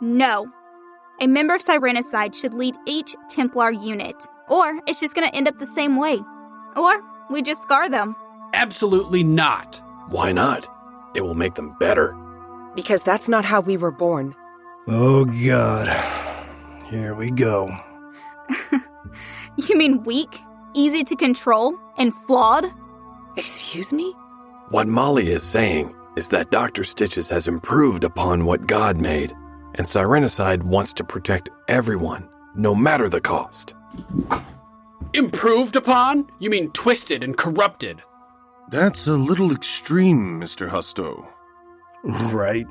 No. A member of Sirenicide should lead each Templar unit, or it's just gonna end up the same way. Or we just scar them. Absolutely not. Why not? It will make them better. Because that's not how we were born. Oh, God. Here we go. You mean weak, easy to control, and flawed? Excuse me? What Molly is saying is that Dr. Stitches has improved upon what God made, and Sirenicide wants to protect everyone, no matter the cost. Improved upon? You mean twisted and corrupted. That's a little extreme, Mr. Husto. Right.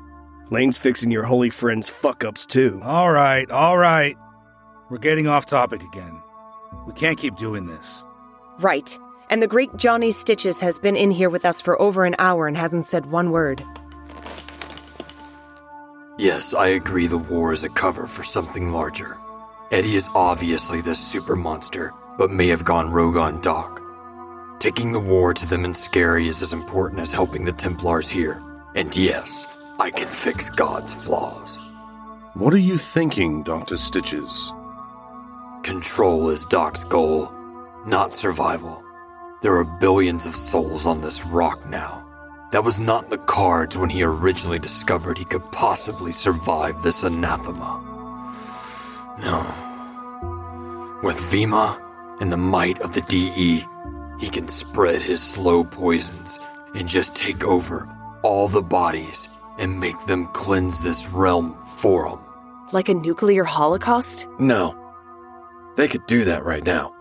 Lane's fixing your holy friend's fuck-ups, too. All right. We're getting off topic again. We can't keep doing this. Right. And the great Johnny Stitches has been in here with us for over an hour and hasn't said one word. Yes, I agree the war is a cover for something larger. Eddie is obviously this super monster, but may have gone rogue on Doc. Taking the war to them in Scary is as important as helping the Templars here. And yes, I can fix God's flaws. What are you thinking, Dr. Stitches? Control is Doc's goal, not survival. There are billions of souls on this rock now. That was not in the cards when he originally discovered he could possibly survive this anathema. No. With Vima and the might of the D.E., he can spread his slow poisons and just take over all the bodies and make them cleanse this realm for him. Like a nuclear holocaust? No. They could do that right now.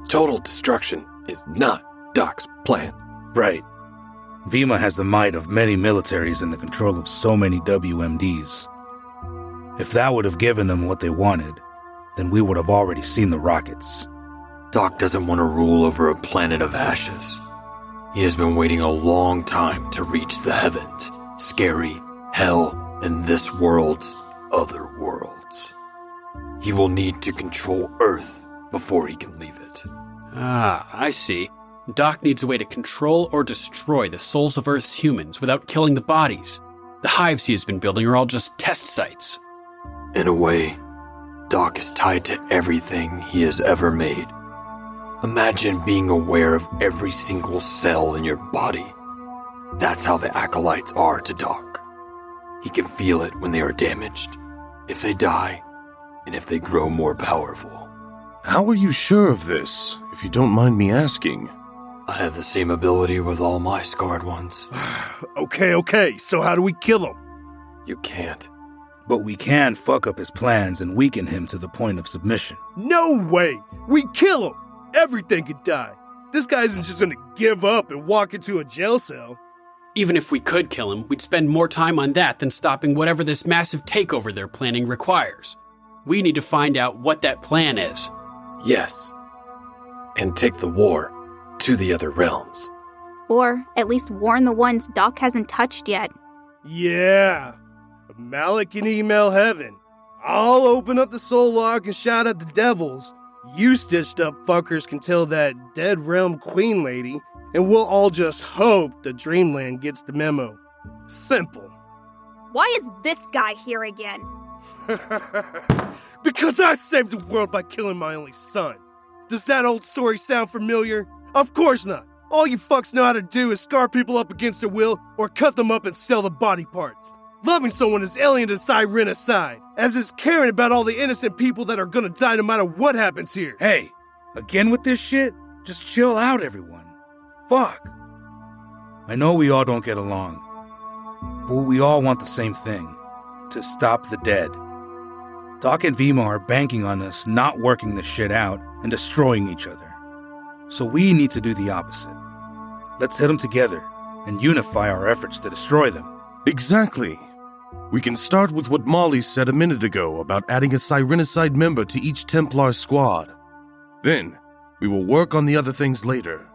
Total destruction is not Doc's plan. Right. Vima has the might of many militaries and the control of so many WMDs. If that would have given them what they wanted, then we would have already seen the rockets. Doc doesn't want to rule over a planet of ashes. He has been waiting a long time to reach the heavens, Scary, hell, and this world's other worlds. He will need to control Earth before he can leave it. Ah, I see. Doc needs a way to control or destroy the souls of Earth's humans without killing the bodies. The hives he has been building are all just test sites. In a way, Doc is tied to everything he has ever made. Imagine being aware of every single cell in your body. That's how the acolytes are to Doc. He can feel it when they are damaged, if they die, and if they grow more powerful. How are you sure of this, if you don't mind me asking? I have the same ability with all my scarred ones. Okay, so how do we kill him? You can't. But we can fuck up his plans and weaken him to the point of submission. No way! We kill him! Everything could die. This guy isn't just gonna give up and walk into a jail cell. Even if we could kill him, we'd spend more time on that than stopping whatever this massive takeover they're planning requires. We need to find out what that plan is. Yes. And take the war to the other realms. Or at least warn the ones Doc hasn't touched yet. Yeah. Malak can email heaven. I'll open up the soul lock and shout at the devils. You stitched up fuckers can tell that dead realm queen lady, and we'll all just hope the Dreamland gets the memo. Simple. Why is this guy here again? Because I saved the world by killing my only son. Does that old story sound familiar? Of course not. All you fucks know how to do is scar people up against their will or cut them up and sell the body parts. Loving someone is alien to Sirenicide, as is caring about all the innocent people that are gonna die no matter what happens here. Hey, again with this shit? Just chill out, everyone. Fuck. I know we all don't get along, but we all want the same thing, to stop the dead. Doc and Vima are banking on us not working this shit out and destroying each other. So we need to do the opposite. Let's hit them together and unify our efforts to destroy them. Exactly. We can start with what Molly said a minute ago about adding a Sirenicide member to each Templar squad. Then, we will work on the other things later.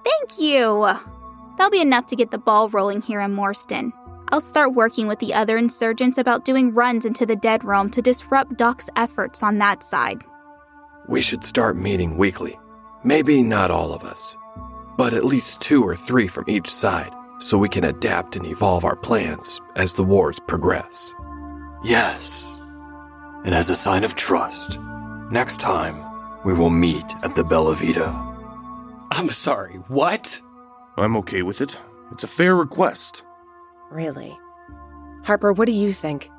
Thank you. That'll be enough to get the ball rolling here in Morston. I'll start working with the other insurgents about doing runs into the Dead Realm to disrupt Doc's efforts on that side. We should start meeting weekly. Maybe not all of us, but at least 2 or 3 from each side, so we can adapt and evolve our plans as the wars progress. Yes. And as a sign of trust, next time we will meet at the Bella Vita. I'm sorry, what? I'm okay with it. It's a fair request. Really? Harper, what do you think?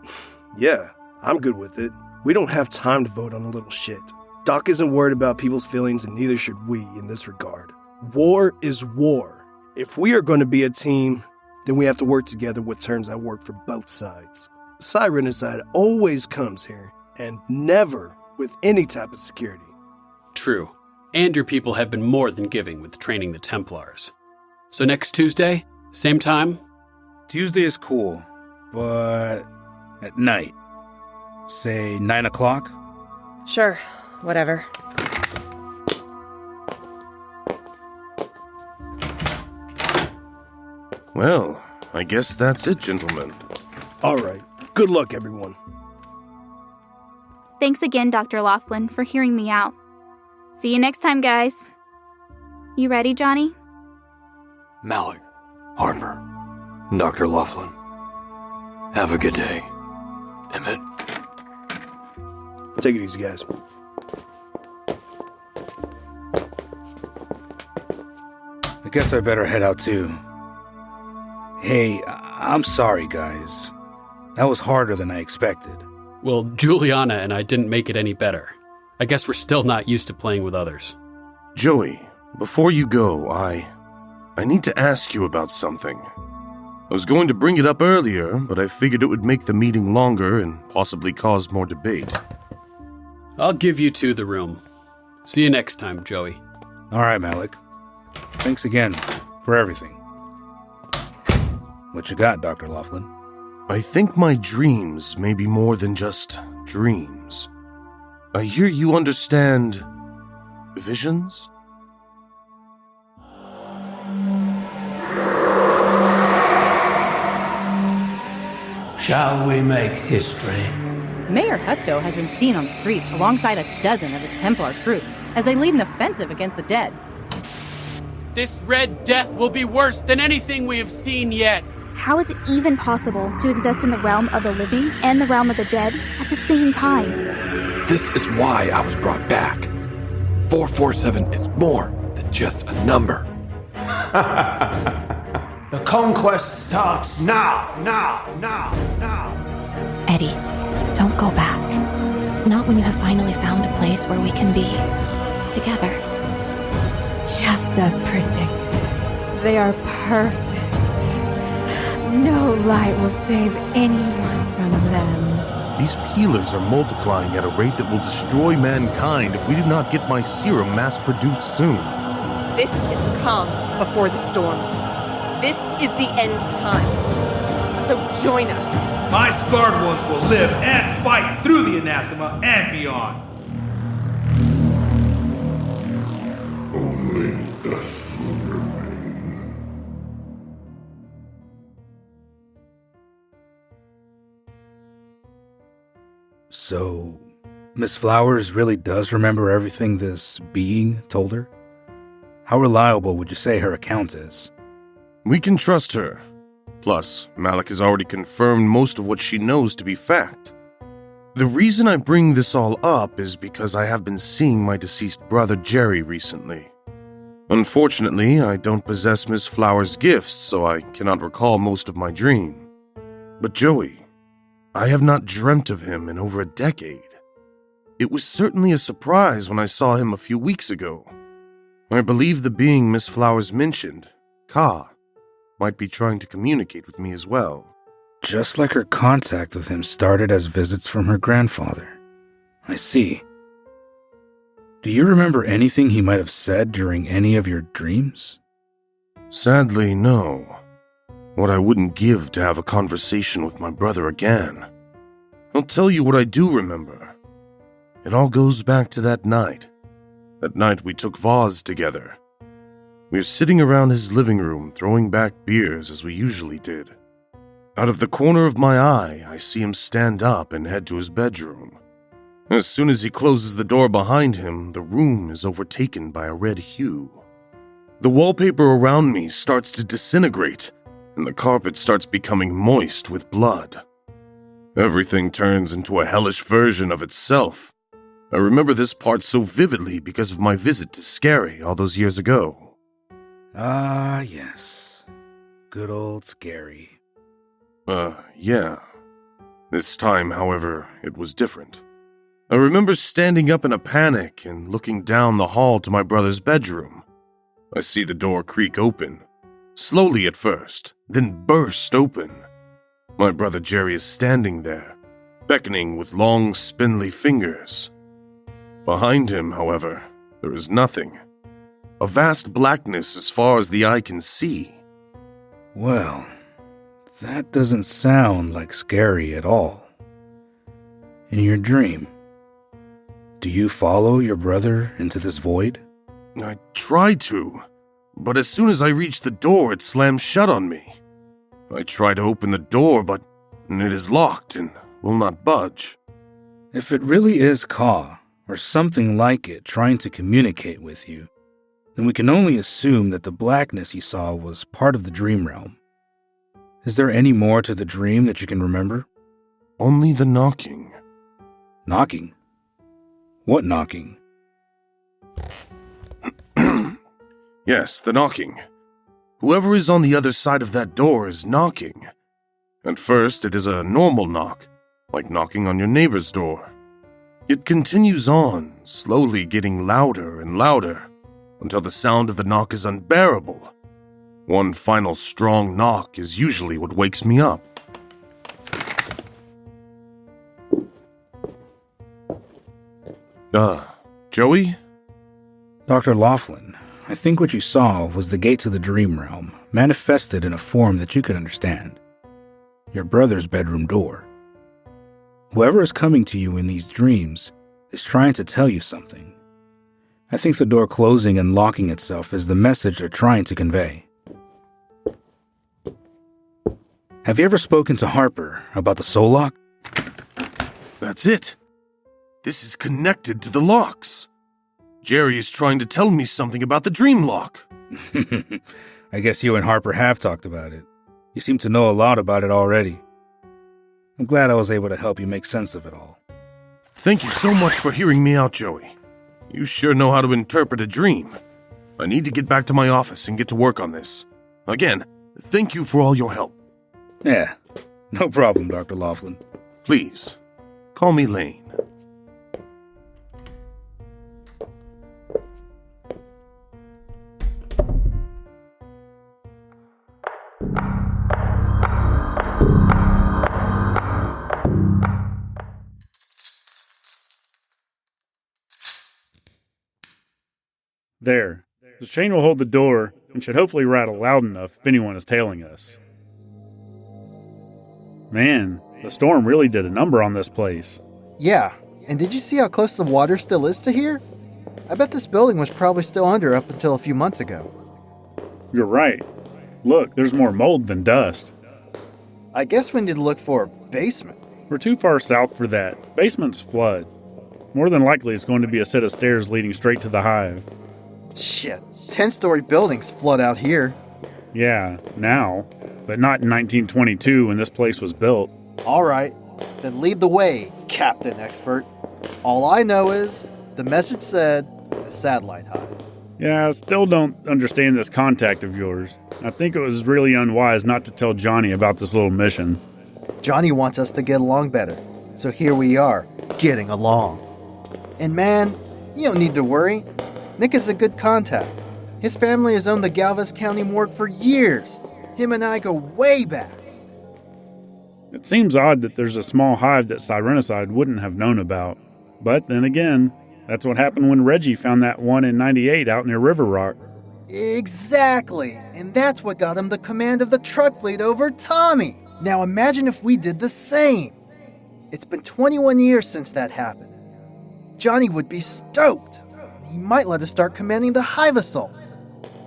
Yeah, I'm good with it. We don't have time to vote on a little shit. Doc isn't worried about people's feelings, and neither should we in this regard. War is war. If we are going to be a team, then we have to work together with terms that work for both sides. Sirenicide always comes here, and never with any type of security. True. And your people have been more than giving with training the Templars. So next Tuesday, same time? Tuesday is cool, but at night. Say 9 o'clock? Sure, whatever. Well, I guess that's it, gentlemen. All right. Good luck, everyone. Thanks again, Dr. Laughlin, for hearing me out. See you next time, guys. You ready, Johnny? Malak, Harper, Dr. Laughlin. Have a good day. Emmett. Take it easy, guys. I guess I better head out too. Hey, I'm sorry, guys. That was harder than I expected. Well, Juliana and I didn't make it any better. I guess we're still not used to playing with others. Joey, before you go, I need to ask you about something. I was going to bring it up earlier, but I figured it would make the meeting longer and possibly cause more debate. I'll give you two the room. See you next time, Joey. All right, Malak. Thanks again for everything. What you got, Dr. Laughlin? I think my dreams may be more than just dreams. I hear you understand visions? Shall we make history? Mayor Husto has been seen on the streets alongside a dozen of his Templar troops as they lead an offensive against the dead. This Red Death will be worse than anything we have seen yet. How is it even possible to exist in the realm of the living and the realm of the dead at the same time? This is why I was brought back. 447 is more than just a number. The conquest starts now. Eddie, don't go back. Not when you have finally found a place where we can be together. Just as predicted. They are perfect. No light will save anyone from them. These peelers are multiplying at a rate that will destroy mankind if we do not get my serum mass-produced soon. This is the calm before the storm. This is the end times. So join us. My scarred ones will live and fight through the anathema and beyond. Only death will remain. So, Miss Flowers really does remember everything this being told her? How reliable would you say her account is? We can trust her. Plus, Malak has already confirmed most of what she knows to be fact. The reason I bring this all up is because I have been seeing my deceased brother Jerry recently. Unfortunately, I don't possess Miss Flowers' gifts, so I cannot recall most of my dream. But Joey, I have not dreamt of him in over a decade. It was certainly a surprise when I saw him a few weeks ago. I believe the being Miss Flowers mentioned, Ka, might be trying to communicate with me as well. Just like her contact with him started as visits from her grandfather. I see. Do you remember anything he might have said during any of your dreams? Sadly, no. What I wouldn't give to have a conversation with my brother again. I'll tell you what I do remember. It all goes back to that night. That night we took Vaz together. We were sitting around his living room throwing back beers as we usually did. Out of the corner of my eye, I see him stand up and head to his bedroom. As soon as he closes the door behind him, the room is overtaken by a red hue. The wallpaper around me starts to disintegrate, and the carpet starts becoming moist with blood. Everything turns into a hellish version of itself. I remember this part so vividly because of my visit to Scary all those years ago. Ah, yes. Good old Scary. Yeah. This time, however, it was different. I remember standing up in a panic and looking down the hall to my brother's bedroom. I see the door creak open, slowly at first, then burst open. My brother Jerry is standing there, beckoning with long, spindly fingers. Behind him, however, there is nothing. A vast blackness as far as the eye can see. Well, that doesn't sound like Scary at all. In your dream, do you follow your brother into this void? I tried to, but as soon as I reached the door, it slammed shut on me. I try to open the door, but it is locked and will not budge. If it really is Ka, or something like it trying to communicate with you, then we can only assume that the blackness you saw was part of the dream realm. Is there any more to the dream that you can remember? Only the knocking. Knocking? What knocking? Yes, the knocking. Whoever is on the other side of that door is knocking. At first, it is a normal knock, like knocking on your neighbor's door. It continues on, slowly getting louder and louder, until the sound of the knock is unbearable. One final strong knock is usually what wakes me up. Joey? Dr. Laughlin, I think what you saw was the gate to the dream realm, manifested in a form that you could understand. Your brother's bedroom door. Whoever is coming to you in these dreams is trying to tell you something. I think the door closing and locking itself is the message they're trying to convey. Have you ever spoken to Harper about the soul lock? That's it. This is connected to the locks. Jerry is trying to tell me something about the dream lock. I guess you and Harper have talked about it. You seem to know a lot about it already. I'm glad I was able to help you make sense of it all. Thank you so much for hearing me out, Joey. You sure know how to interpret a dream. I need to get back to my office and get to work on this. Again, thank you for all your help. Yeah, no problem, Dr. Laughlin. Please, call me Lane. There. The chain will hold the door and should hopefully rattle loud enough if anyone is tailing us. Man, the storm really did a number on this place. Yeah, and did you see how close the water still is to here? I bet this building was probably still under up until a few months ago. You're right. Look, there's more mold than dust. I guess we need to look for a basement. We're too far south for that. Basements flood. More than likely it's going to be a set of stairs leading straight to the hive. Shit, 10-story buildings flood out here. Yeah, now, but not in 1922 when this place was built. All right, then lead the way, Captain Expert. All I know is the message said a satellite hive. Yeah, I still don't understand this contact of yours. I think it was really unwise not to tell Johnny about this little mission. Johnny wants us to get along better, so here we are, getting along. And man, you don't need to worry. Nick is a good contact. His family has owned the Galvez County morgue for years. Him and I go way back. It seems odd that there's a small hive that Sirenicide wouldn't have known about. But then again, that's what happened when Reggie found that one in 98 out near River Rock. Exactly. And that's what got him the command of the truck fleet over Tommy. Now imagine if we did the same. It's been 21 years since that happened. Johnny would be stoked. He might let us start commanding the hive assaults.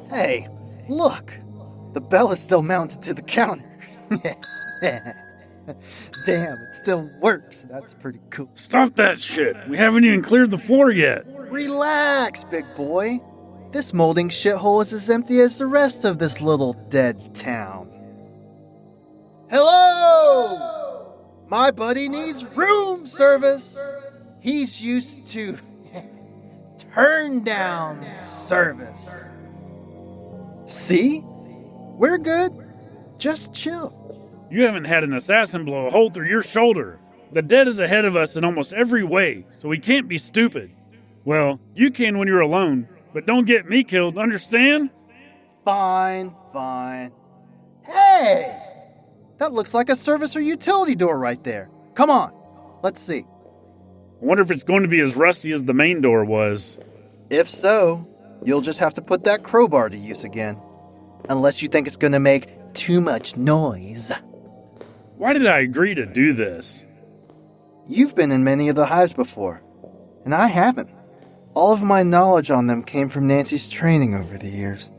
Hey, look. The bell is still mounted to the counter. Damn, it still works. That's pretty cool. Stop that shit. We haven't even cleared the floor yet. Relax, big boy. This molding shithole is as empty as the rest of this little dead town. Hello! My buddy needs room service. He's used to turn down service. See? We're good. Just chill. You haven't had an assassin blow a hole through your shoulder. The dead is ahead of us in almost every way, so we can't be stupid. Well, you can when you're alone, but don't get me killed, understand? Fine. Hey! That looks like a service or utility door right there. Come on, let's see. I wonder if it's going to be as rusty as the main door was. If so, you'll just have to put that crowbar to use again. Unless you think it's going to make too much noise. Why did I agree to do this? You've been in many of the hives before, and I haven't. All of my knowledge on them came from Nancy's training over the years.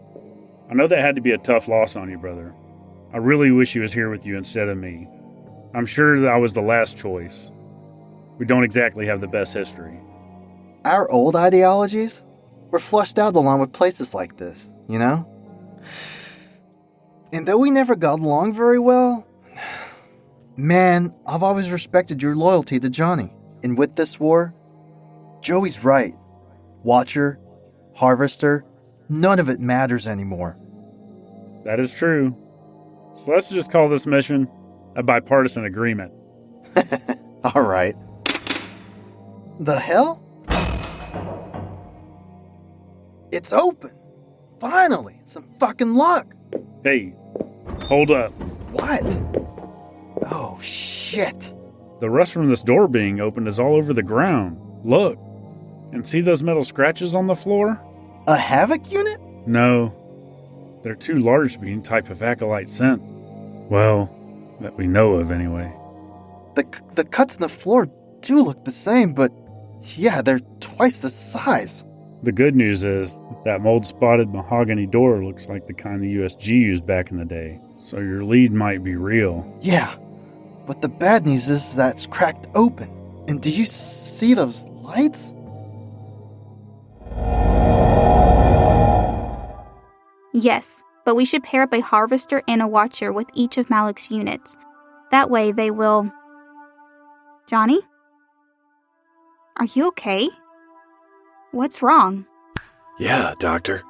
I know that had to be a tough loss on you, brother. I really wish he was here with you instead of me. I'm sure that I was the last choice. We don't exactly have the best history. Our old ideologies were flushed out along with places like this, you know? And though we never got along very well, man, I've always respected your loyalty to Johnny. And with this war, Joey's right. Watcher, Harvester, none of it matters anymore. That is true. So let's just call this mission a bipartisan agreement. All right. The hell? It's open. Finally, some fucking luck. Hey, hold up. What? Oh, shit. The rust from this door being opened is all over the ground. Look. And see those metal scratches on the floor? A Havoc unit? No. They're too large to be any type of acolyte scent. Well, that we know of anyway. The cuts in the floor do look the same, but yeah, they're twice the size. The good news is that mold-spotted mahogany door looks like the kind the USG used back in the day, so your lead might be real. Yeah, but the bad news is that it's cracked open. And do you see those lights? Yes, but we should pair up a Harvester and a Watcher with each of Malak's units. That way they will... Johnny? Are you okay? What's wrong? Yeah, Doctor.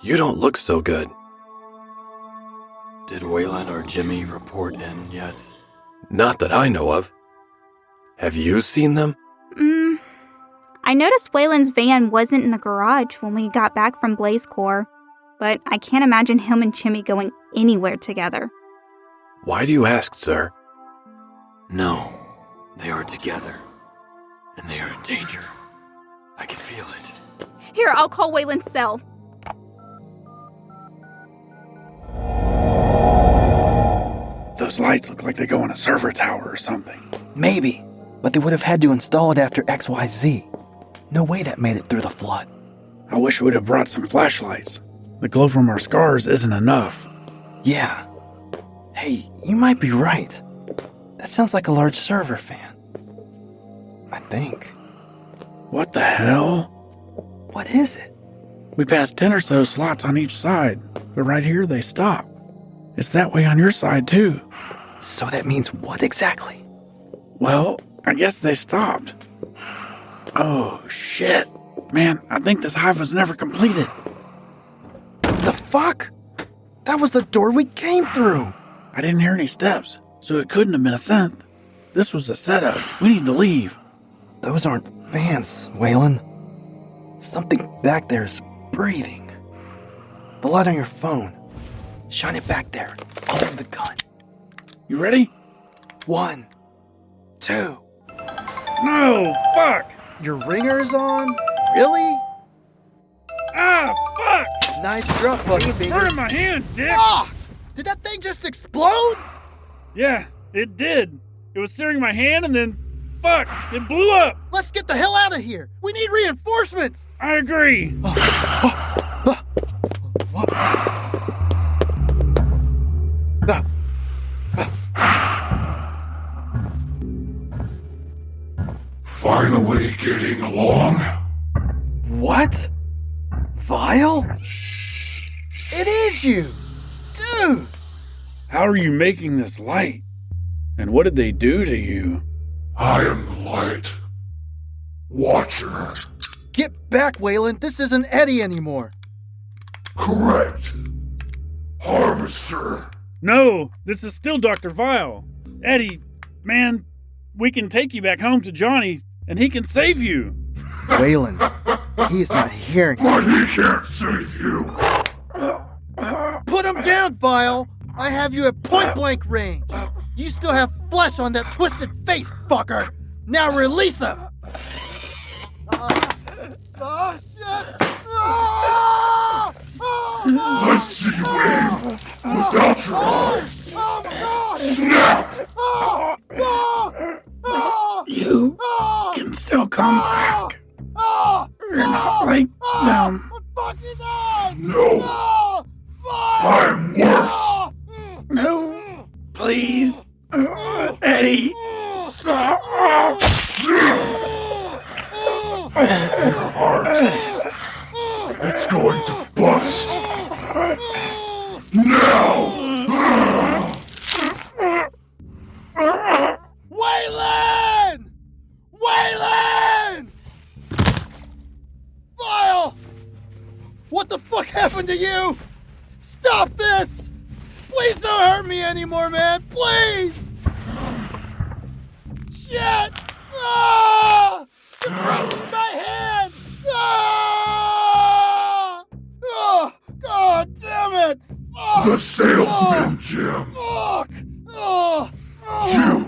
You don't look so good. Did Waylon or Jimmie report in yet? Not that I know of. Have you seen them? I noticed Waylon's van wasn't in the garage when we got back from Blaze Corps, but I can't imagine him and Jimmie going anywhere together. Why do you ask, sir? No, they are together, and they are in danger. I can feel it. Here, I'll call Waylon's cell. Those lights look like they go on a server tower or something. Maybe, but they would have had to install it after XYZ. No way that made it through the flood. I wish we'd have brought some flashlights. The glow from our scars isn't enough. Yeah. Hey, you might be right. That sounds like a large server fan. I think. What the hell? What is it? We passed 10 or so slots on each side, but right here they stop. It's that way on your side too. So that means what exactly? Well, I guess they stopped. Oh, shit. Man, I think this hive was never completed. The fuck? That was the door we came through. I didn't hear any steps, so it couldn't have been a synth. This was a setup. We need to leave. Those aren't fans, Waylon. Something back there is breathing. The light on your phone. Shine it back there. I'll aim the gun. You ready? 1, 2. No, fuck! Your ringer's on? Really? Ah, fuck! Nice drop, Butterfinger. It was burning my hand, dick! Ah! Did that thing just explode? Yeah, it did. It was searing my hand and then, fuck, it blew up! Let's get the hell out of here! We need reinforcements! I agree! Finally getting along? What? Vial? It is you! Dude! How are you making this light? And what did they do to you? I am the light. Watcher. Get back, Waylon. This isn't Eddie anymore. Correct. Harvester. No, this is still Dr. Vial. Eddie, man, we can take you back home to Johnny, and he can save you. Waylon, he is not hearing you. But he can't save you. Put him down, Vial. I have you at point-blank range. You still have flesh on that twisted face, fucker. Now release him. Shit. I see you aim without your eyes. Snap! You can still come back. You're not like them. No! I'm worse! No, please. Eddie, stop. Your heart. It's going to bust. Now! Waylon! Waylon! Vial! What the fuck happened to you? Stop this! Please don't hurt me anymore, man! Please! Shit! Ah! You're crushing my hand! Ah! Oh, God damn it! Oh, The salesman, Jim! Fuck! Oh, You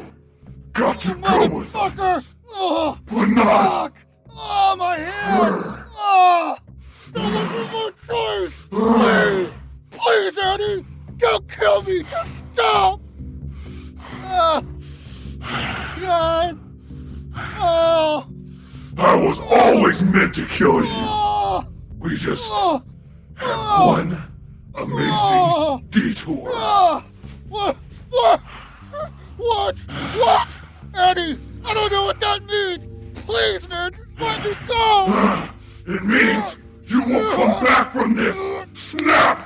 got to go with us, Oh, but not fuck! Oh, my hand! her. Oh! That was my choice! Please! Please, Eddie! Don't kill me! Just stop! Oh! God! Oh! I was always meant to kill you. Oh! We just Oh! had one amazing detour. Oh! What? What? What? What? Eddie, I don't know what that means! Please, man, just let me go! It means you won't come back from this! Snap!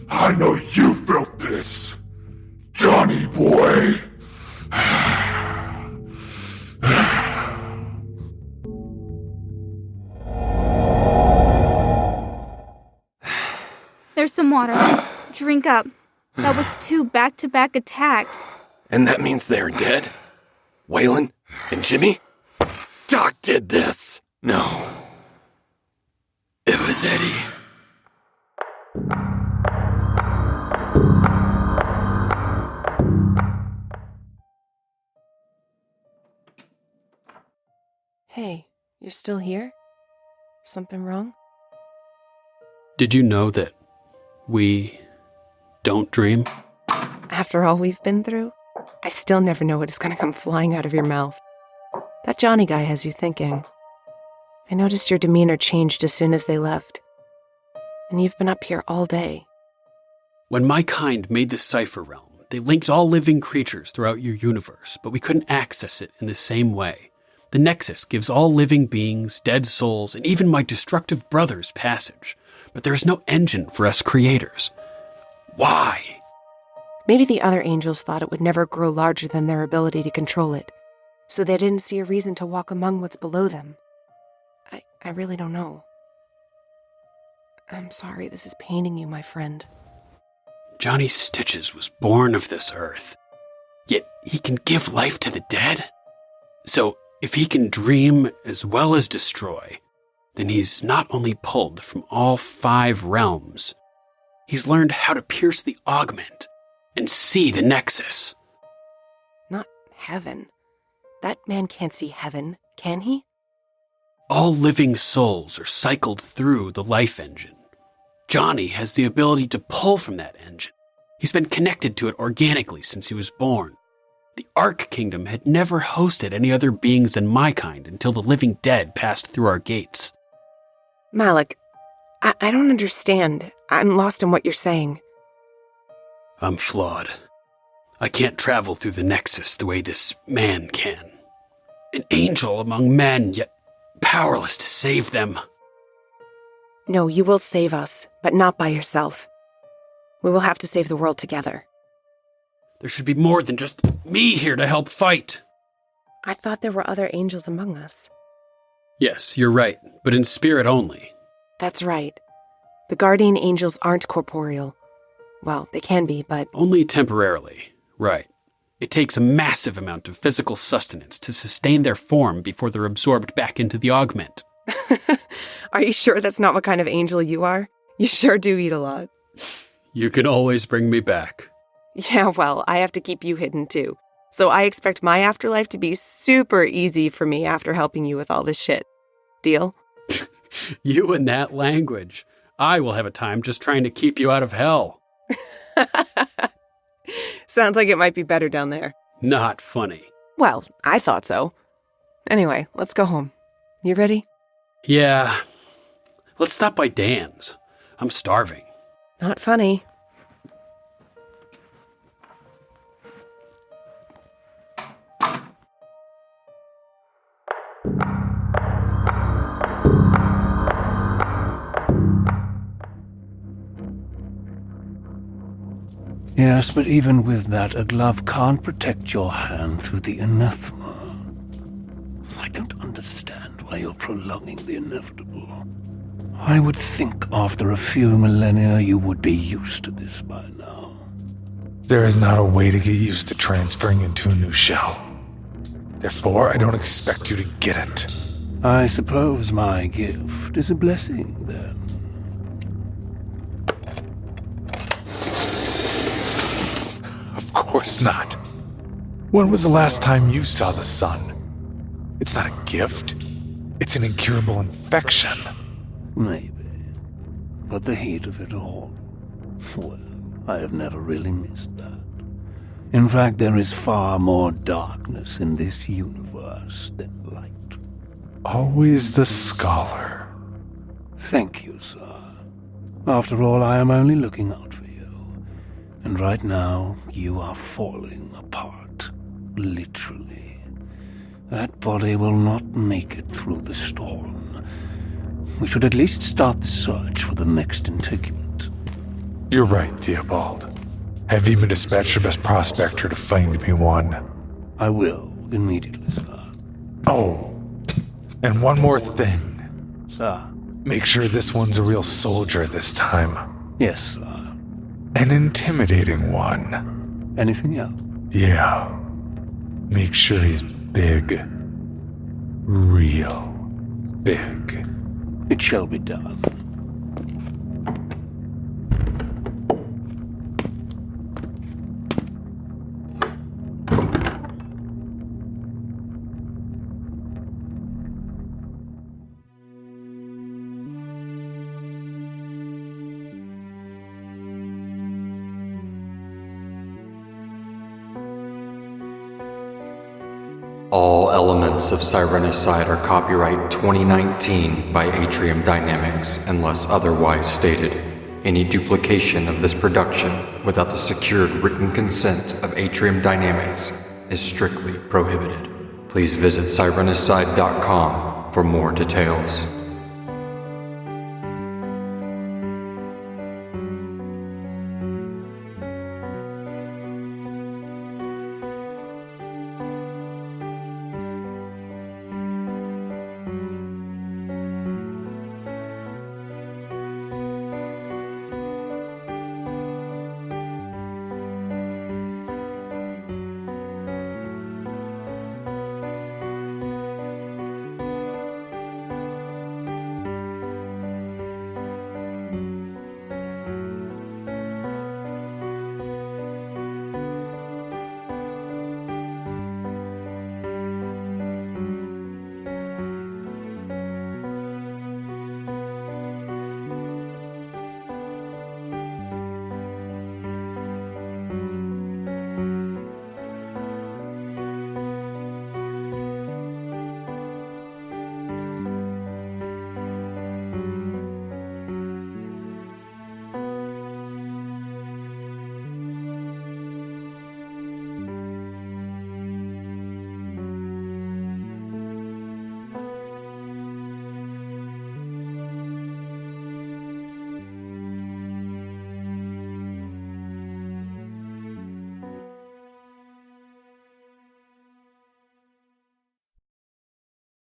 I know you felt this, Johnny boy! There's some water. Drink up. That was 2 back-to-back attacks. And that means they're dead? Waylon and Jimmie? Doc did this! No. It was Eddie. Hey, you're still here? Something wrong? Did you know that we don't dream? After all we've been through, I still never know what is going to come flying out of your mouth. That Johnny guy has you thinking. I noticed your demeanor changed as soon as they left. And you've been up here all day. When my kind made the Cipher Realm, they linked all living creatures throughout your universe, but we couldn't access it in the same way. The Nexus gives all living beings, dead souls, and even my destructive brothers passage. But there is no engine for us creators. Why? Maybe the other angels thought it would never grow larger than their ability to control it, so they didn't see a reason to walk among what's below them. I really don't know. I'm sorry this is paining you, my friend. Johnny Stitches was born of this earth, yet he can give life to the dead? So, if he can dream as well as destroy, then he's not only pulled from all 5 realms, he's learned how to pierce the augment and see the Nexus. Not heaven. That man can't see heaven, can he? All living souls are cycled through the life engine. Johnny has the ability to pull from that engine. He's been connected to it organically since he was born. The Ark Kingdom had never hosted any other beings than my kind until the living dead passed through our gates. Malak, I don't understand. I'm lost in what you're saying. I'm flawed. I can't travel through the Nexus the way this man can. An angel among men, yet powerless to save them. No, you will save us, but not by yourself. We will have to save the world together. There should be more than just me here to help fight. I thought there were other angels among us. Yes, you're right, but in spirit only. That's right. The guardian angels aren't corporeal. Well, they can be, but... Only temporarily, right. It takes a massive amount of physical sustenance to sustain their form before they're absorbed back into the augment. Are you sure that's not what kind of angel you are? You sure do eat a lot. You can always bring me back. Yeah, well, I have to keep you hidden too. So I expect my afterlife to be super easy for me after helping you with all this shit. Deal? You and that language. I will have a time just trying to keep you out of hell. Sounds like it might be better down there. Not funny. Well, I thought so. Anyway, let's go home. You ready? Yeah. Let's stop by Dan's. I'm starving. Not funny. Yes, but even with that, a glove can't protect your hand through the anathema. I don't understand why you're prolonging the inevitable. I would think after a few millennia you would be used to this by now. There is not a way to get used to transferring into a new shell. Therefore, I don't expect you to get it. I suppose my gift is a blessing, then. Of course not. When was the last time you saw the sun? It's not a gift. It's an incurable infection. Maybe. But the heat of it all, well, I have never really missed that. In fact, there is far more darkness in this universe than light. Always the scholar. Thank you, sir. After all, I am only looking out for you. And right now, you are falling apart. Literally. That body will not make it through the storm. We should at least start the search for the next integument. You're right, Theobald. Have even dispatched your best prospector to find me one. I will, immediately, sir. Oh, and one more thing. Sir? Make sure this one's a real soldier this time. Yes, sir. An intimidating one. Anything else? Yeah. Make sure he's big. Real big. It shall be done. All elements of Sirenicide are copyright 2019 by Atrium Dynamics unless otherwise stated. Any duplication of this production without the secured written consent of Atrium Dynamics is strictly prohibited. Please visit Sirenicide.com for more details.